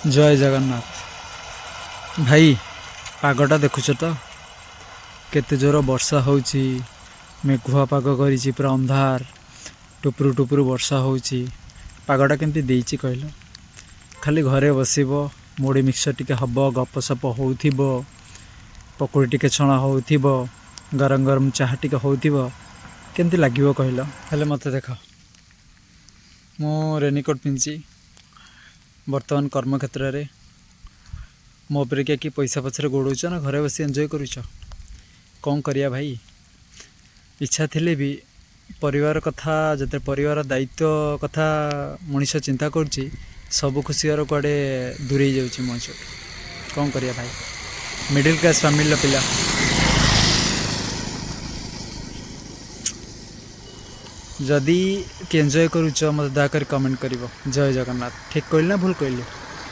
जय जगन्नाथ भाई पागटा देखुच तो केते जोर वर्षा होउची मेघुआ पाग करिची पूरा अंधार टुपुरु टुपुरु वर्षा होउची पागटा केमती देइची कहलो खाली घरे बसिबो मुड़ी मिक्सर टिके हब गपसप होउथिबो पकुड़ी टिके छणा होउथिबो गरम गरम चाहा टिके होउथिबो केमती लागिबो कहलो हेले मते देख मो रेनिकोट पिंची वर्तमान कर्मक्षेत्र रे मो पर क्या कि पैसा पछरे गोड़ौच ना घरे बस एंजॉय करुच कौन करिया भाई इच्छा थिले भी परिवार कथा जते परिवार दायित्व कथा मनीष चिंता करुच्ची सब खुशी कुआडे दूरे जाऊँगी मनीष कौन करिया भाई मिडिल क्लास फैमिली पिला जदि कि एंजॉय करुच मत दयाकर कमेंट कर जय जगन्नाथ ठीक कहली ना भूल कहली।